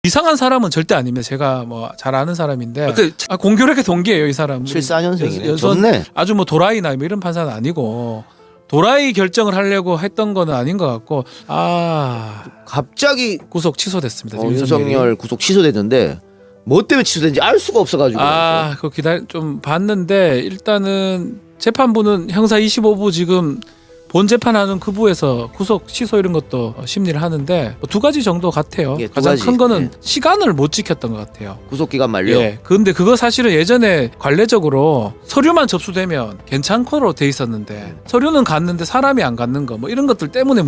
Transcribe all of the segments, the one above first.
이상한 사람은 절대 아닙니다. 제가 뭐 잘 아는 사람인데 공교롭게 동기예요, 이 사람은. 74년생이네. 좋네. 아주 뭐 도라이나 뭐 이런 판사는 아니고 도라이 결정을 하려고 했던 거는 아닌 것 같고 갑자기 구속 취소됐습니다. 윤석열 구속 취소됐는데 뭐 때문에 취소된지 알 수가 없어가지고. 그거 좀 봤는데 일단은 재판부는 형사 25부 지금 본 재판하는 그 부에서 구속 취소 이런 것도 심리를 하는데 두 가지 정도 같아요. 예, 두 가장 가지. 큰 거는 예. 시간을 못 지켰던 것 같아요. 구속 기간 만료. 예. 근데 그거 사실은 예전에 관례적으로 서류만 접수되면 괜찮고로 돼 있었는데 서류는 갔는데 사람이 안 갔는 거 뭐 이런 것들 때문에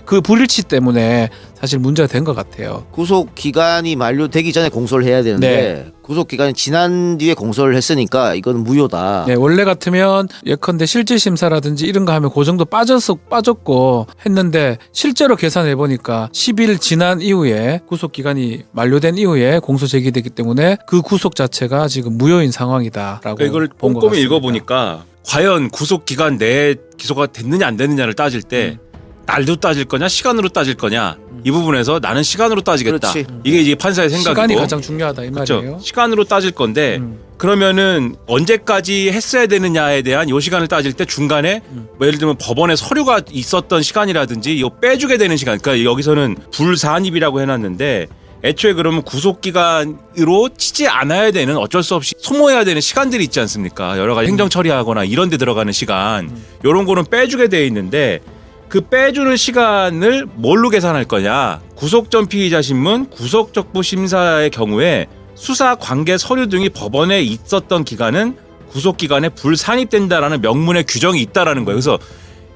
그 불일치 때문에 사실 문제가 된 것 같아요. 구속 기간이 만료되기 전에 공소를 해야 되는데 구속 기간이 지난 뒤에 공소를 했으니까 이건 무효다. 네, 원래 같으면 예컨대 실질 심사라든지 이런 거 하면 그 정도 빠졌고 했는데 실제로 계산해 보니까 10일 지난 이후에 구속 기간이 만료된 이후에 공소 제기되기 때문에 그 구속 자체가 지금 무효인 상황이다라고 그러니까 이걸 본 것 꼼꼼히 같습니다. 읽어보니까 과연 구속 기간 내에 기소가 됐느냐 안 됐느냐를 따질 때 날도 따질 거냐 시간으로 따질 거냐 이 부분에서 나는 시간으로 따지겠다. 그렇지. 이게 이제 판사의 생각이고 시간이 가장 중요하다 이 말이에요. 그렇죠. 시간으로 따질 건데 그러면은 언제까지 했어야 되느냐에 대한 요 시간을 따질 때 중간에 뭐 예를 들면 법원에 서류가 있었던 시간이라든지 이거 빼주게 되는 시간. 그러니까 여기서는 불사안입이라고 해놨는데 애초에 그러면 구속기간으로 치지 않아야 되는 어쩔 수 없이 소모해야 되는 시간들이 있지 않습니까? 여러 가지 행정 처리하거나 이런 데 들어가는 시간 요런 거는 빼주게 돼 있는데 그 빼주는 시간을 뭘로 계산할 거냐. 구속 전 피의자 신문, 구속 적부 심사의 경우에 수사 관계 서류 등이 법원에 있었던 기간은 구속 기간에 불산입된다라는 명문의 규정이 있다라는 거예요. 그래서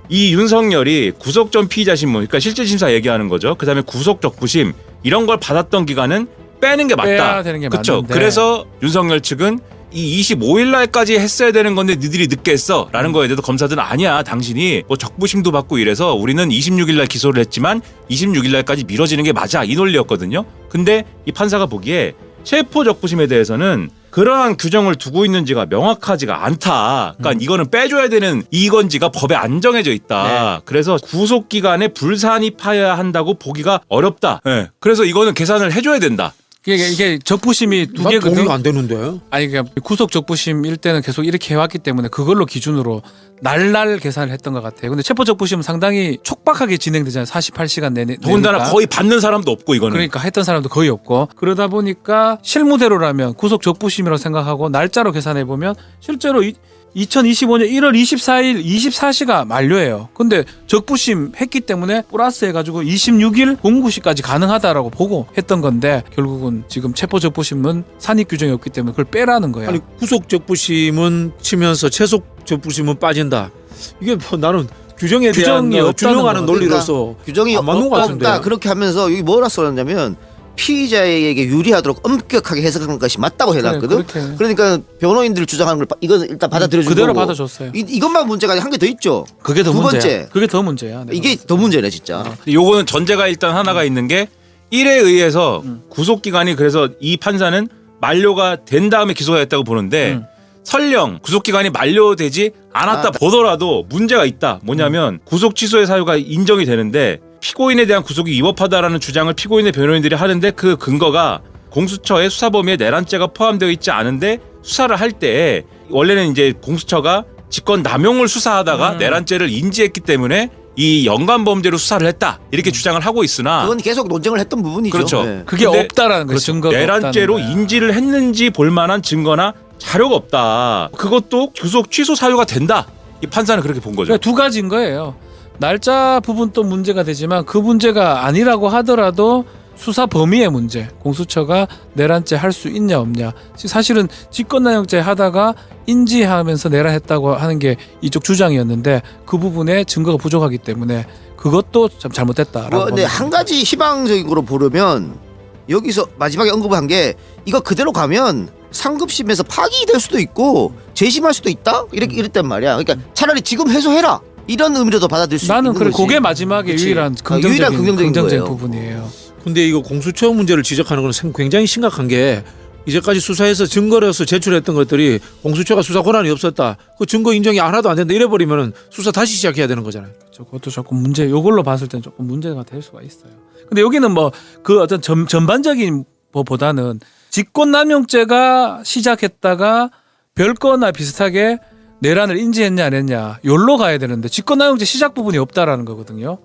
이 윤석열이 구속 전 피의자 신문, 그러니까 실질 심사 얘기하는 거죠. 그다음에 구속 적부심 이런 걸 받았던 기간은 빼는 게 맞다. 빼야 되는 게 그렇죠. 맞는데. 그래서 윤석열 측은 이 25일 날까지 했어야 되는 건데 니들이 늦게 했어 라는 거에 대해서 검사들은 아니야 당신이 뭐 적부심도 받고 이래서 우리는 26일 날 기소를 했지만 26일 날까지 미뤄지는 게 맞아 이 논리였거든요. 근데 이 판사가 보기에 체포 적부심에 대해서는 그러한 규정을 두고 있는지가 명확하지가 않다. 그러니까 이거는 빼줘야 되는 이건지가 법에 안 정해져 있다. 그래서 구속기간에 불산입해야 한다고 보기가 어렵다. 그래서 이거는 계산을 해줘야 된다. 이게 적부심이 두 난 개거든. 동의가 안 되는데. 아니 그러니까 구속 적부심일 때는 계속 이렇게 해왔기 때문에 그걸로 기준으로 날날 계산을 했던 것 같아요. 근데 체포 적부심은 상당히 촉박하게 진행되잖아요. 48시간 내내. 더군다나 내니까. 거의 받는 사람도 없고 이거는. 그러니까 했던 사람도 거의 없고 그러다 보니까 실무대로라면 구속 적부심이라고 생각하고 날짜로 계산해 보면 실제로 2025년 1월 24일 24시가 만료예요. 근데 적부심 했기 때문에 플러스 해가지고 26일 공구시까지 가능하다라고 보고 했던 건데 결국은 지금 체포 적부심은 산입 규정이 없기 때문에 그걸 빼라는 거예요. 아니 구속 적부심은 치면서 채속 적부심은 빠진다. 이게 뭐 나는 규정에 대한 규정이 없다는 준용하는 거. 논리로서 규정이 안 맞는 것 같은데. 없다 그렇게 하면서 여기 뭐라 써놨냐면 피의자에게 유리하도록 엄격하게 해석하는 것이 맞다고 해놨거든. 그렇게. 그러니까 변호인들 주장하는 걸 이건 일단 받아들여주고 그대로 받아줬어요. 이것만 문제가 한 개 더 있죠. 그게 더 두 문제야. 번째. 그게 더 문제야. 내가 이게 봤을 때. 더 문제네 진짜. 요거는 전제가 일단 하나가 있는 게 1에 의해서 구속기간이 그래서 이 판사는 만료가 된 다음에 기소가 됐다고 보는데 설령 구속기간이 만료되지 않았다 보더라도 문제가 있다. 뭐냐면 구속 취소의 사유가 인정이 되는데 피고인에 대한 구속이 위법하다라는 주장을 피고인의 변호인들이 하는데 그 근거가 공수처의 수사 범위에 내란죄가 포함되어 있지 않은데 수사를 할 때 원래는 이제 공수처가 직권 남용을 수사하다가 내란죄를 인지했기 때문에 이 연관범죄로 수사를 했다 이렇게 주장을 하고 있으나 그건 계속 논쟁을 했던 부분이죠. 그렇죠. 네. 그게 근데 없다라는 거예요. 그렇죠. 증거가 내란죄로 없다는 거야. 인지를 했는지 볼 만한 증거나 자료가 없다. 그것도 구속 취소 사유가 된다. 이 판사는 그렇게 본 거죠. 그러니까 두 가지인 거예요. 날짜 부분도 문제가 되지만 그 문제가 아니라고 하더라도 수사 범위의 문제, 공수처가 내란죄 할 수 있냐 없냐. 사실은 직권남용죄 하다가 인지하면서 내란했다고 하는 게 이쪽 주장이었는데 그 부분에 증거가 부족하기 때문에 그것도 참 잘못됐다라고. 근데 한 가지 희망적으로 보려면 여기서 마지막에 언급한 게 이거 그대로 가면 상급심에서 파기될 수도 있고 재심할 수도 있다 이랬단 말이야. 그러니까 차라리 지금 해소해라 이런 의미로도 받아들일 수 나는 있는 그래 거지. 그게 마지막에 그치. 유일한 유일한 긍정적인 거예요. 부분이에요. 근데 이거 공수처 문제를 지적하는 건 굉장히 심각한 게 이제까지 수사해서 증거로서 제출했던 것들이 공수처가 수사 권한이 없었다. 그 증거 인정이 하나도 안 된다 이래버리면은 수사 다시 시작해야 되는 거잖아요. 그렇죠. 그것도 조금 문제, 요걸로 봤을 땐 조금 문제가 될 수가 있어요. 근데 여기는 뭐 그 어떤 전반적인 거보다는 직권남용죄가 시작했다가 별거나 비슷하게 내란을 인지했냐 안 했냐 요로 가야 되는데 직권남용죄 시작 부분이 없다라는 거거든요.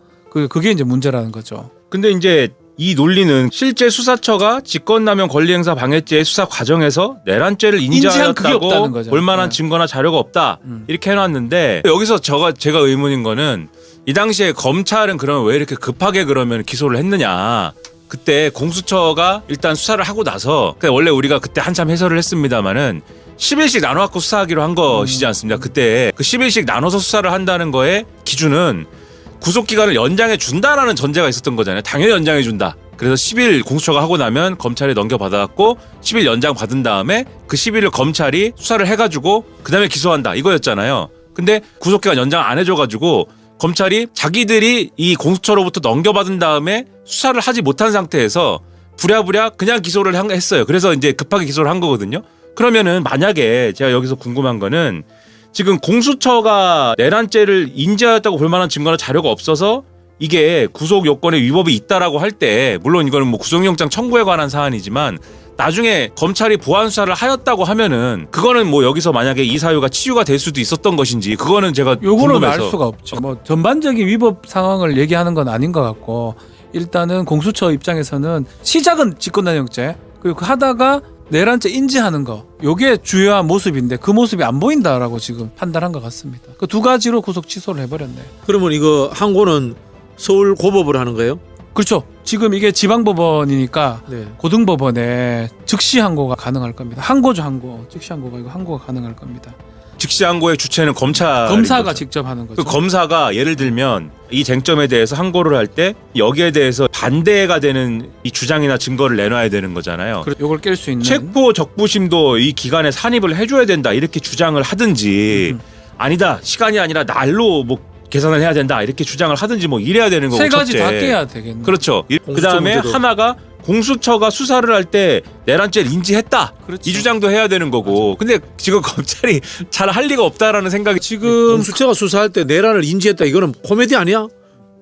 그게 이제 문제라는 거죠. 근데 이제 이 논리는 실제 수사처가 직권남용 권리행사 방해죄의 수사 과정에서 내란죄를 인지한 그게 없다는 인지하였다고 거죠. 볼만한 네. 증거나 자료가 없다 이렇게 해놨는데 여기서 제가 의문인 거는 이 당시에 검찰은 그러면 왜 이렇게 급하게 그러면 기소를 했느냐. 그때 공수처가 일단 수사를 하고 나서 그러니까 원래 우리가 그때 한참 해설을 했습니다마는 10일씩 나눠갖고 수사하기로 한 것이지 않습니까? 그때 그 10일씩 나눠서 수사를 한다는 거의 기준은 구속기간을 연장해 준다라는 전제가 있었던 거잖아요. 당연히 연장해 준다. 그래서 10일 공수처가 하고 나면 검찰에 넘겨받아갖고 10일 연장 받은 다음에 그 10일을 검찰이 수사를 해가지고 그 다음에 기소한다 이거였잖아요. 근데 구속기간 연장 안 해줘가지고 검찰이 자기들이 이 공수처로부터 넘겨받은 다음에 수사를 하지 못한 상태에서 부랴부랴 그냥 기소를 했어요. 그래서 이제 급하게 기소를 한 거거든요. 그러면은 만약에 제가 여기서 궁금한 거는 지금 공수처가 내란죄를 인지하였다고 볼 만한 증거나 자료가 없어서 이게 구속 요건에 위법이 있다라고 할 때 물론 이거는 뭐 구속영장 청구에 관한 사안이지만 나중에 검찰이 보완 수사를 하였다고 하면은 그거는 뭐 여기서 만약에 이 사유가 치유가 될 수도 있었던 것인지 그거는 제가 요거는 알 궁금해서. 수가 없죠. 뭐 전반적인 위법 상황을 얘기하는 건 아닌 것 같고 일단은 공수처 입장에서는 시작은 직권남용죄 그리고 하다가 내란죄 인지하는 거 요게 주요한 모습인데 그 모습이 안 보인다라고 지금 판단한 것 같습니다. 그 두 가지로 구속 취소를 해버렸네. 그러면 이거 항고는 서울 고법을 하는 거예요? 그렇죠. 지금 이게 지방법원이니까 네. 고등법원에 즉시 항고가 가능할 겁니다. 항고죠, 항고. 즉시 항고가 이거 항고가 가능할 겁니다. 즉시 항고의 주체는 검찰 검사가 직접 하는 거죠. 그 검사가 예를 들면 이 쟁점에 대해서 항고를 할 때 여기에 대해서 반대가 되는 이 주장이나 증거를 내놔야 되는 거잖아요. 요걸 깰 수 있는 체포 적부심도 이 기간에 산입을 해줘야 된다 이렇게 주장을 하든지 아니다 시간이 아니라 날로 뭐 계산을 해야 된다 이렇게 주장을 하든지 뭐 이래야 되는 거고 세 가지 첫째. 다 깨야 되겠네. 그렇죠. 그 공수처 다음에 문제도. 하나가 공수처가 수사를 할 때 내란죄를 인지했다 그렇죠. 이 주장도 해야 되는 거고 근데 지금 검찰이 잘 할 리가 없다라는 생각이 지금 공수처가 수사할 때 내란을 인지했다 이거는 코미디 아니야?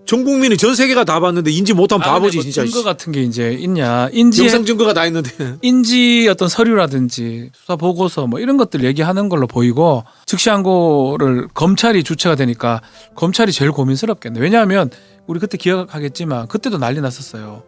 전 국민이 전 세계가 다 봤는데 인지 못하면 바보지 뭐 진짜. 증거 같은 게 이제 있냐? 영상 증거가 다 있는데. 인지 어떤 서류라든지 수사 보고서 뭐 이런 것들 얘기하는 걸로 보이고 즉시 항고를 검찰이 주체가 되니까 검찰이 제일 고민스럽겠네. 왜냐하면 우리 그때 기억하겠지만 그때도 난리 났었어요.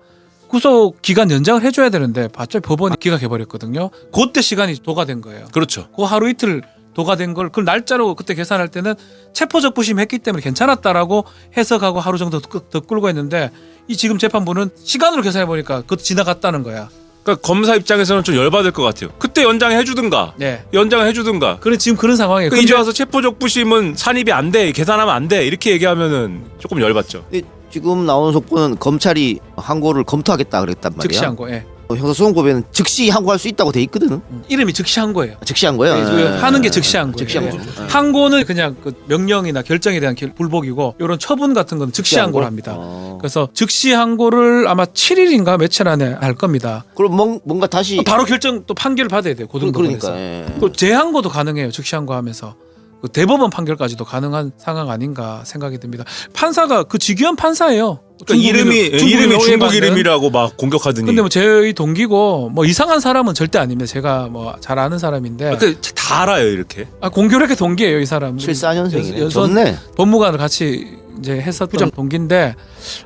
구속 기간 연장을 해줘야 되는데 갑자기 법원이 기각해버렸거든요. 그때 시간이 도가된 거예요. 그렇죠. 그 하루 이틀 도가된 걸 그걸 날짜로 그때 계산할 때는 체포적부심 했기 때문에 괜찮았다라고 해석하고 하루 정도 더 끌고 했는데 이 지금 재판부는 시간으로 계산해 보니까 그것도 지나갔다는 거야. 그러니까 검사 입장에서는 좀 열받을 것 같아요. 그때 연장해 주든가 네. 연장을 해주든가 그래 지금 그런 상황이에요. 그 이제 와서 체포적부심은 산입이 안 돼 계산하면 안 돼 이렇게 얘기하면은 조금 열받죠. 근데 지금 나오는 속보는 검찰이 항고를 검토하겠다 그랬단 말이야. 즉시 항고. 예. 형사소송법에는 즉시 항고할 수 있다고 돼 있거든. 이름이 즉시 항고예요. 즉시 항고야. 예, 하는 게 즉시 항고. 즉시 항고. 항고는 그냥 그 명령이나 결정에 대한 불복이고 이런 처분 같은 건 즉시 항고를 합니다. 그래서 즉시 항고를 아마 7일인가 며칠 안에 할 겁니다. 그럼 뭔가 다시 바로 결정 또 판결을 받아야 돼요. 고등법원에서. 그러니까. 예. 또 재항고도 가능해요. 즉시 항고하면서. 그 대법원 판결까지도 가능한 상황 아닌가 생각이 듭니다. 판사가 그 직위원 판사예요. 그러니까 이름이 중국 오해받는. 이름이라고 막 공격하더니. 근데 뭐 저희 동기고 뭐 이상한 사람은 절대 아닙니다. 제가 뭐 잘 아는 사람인데 다 알아요 이렇게. 공교롭게 동기예요 이 사람. 74년생이네. 연수원 좋네. 법무관을 같이 이제 했었던 동기인데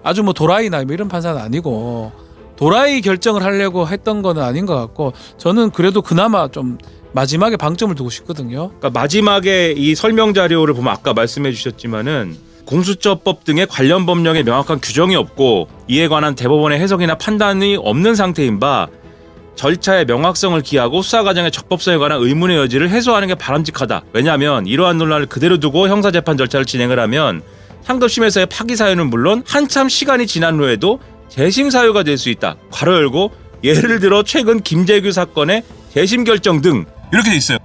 아주 뭐 도라이나 뭐 이런 판사는 아니고 도라이 결정을 하려고 했던 거는 아닌 것 같고 저는 그래도 그나마 좀 마지막에 방점을 두고 싶거든요. 그러니까 마지막에 이 설명 자료를 보면 아까 말씀해 주셨지만은 공수처법 등의 관련 법령에 명확한 규정이 없고 이에 관한 대법원의 해석이나 판단이 없는 상태인 바 절차의 명확성을 기하고 수사 과정의 적법성에 관한 의문의 여지를 해소하는 게 바람직하다. 왜냐하면 이러한 논란을 그대로 두고 형사재판 절차를 진행을 하면 상급심에서의 파기 사유는 물론 한참 시간이 지난 후에도 재심 사유가 될 수 있다. 괄호 열고 예를 들어 최근 김재규 사건의 재심 결정 등 이렇게 돼 있어요.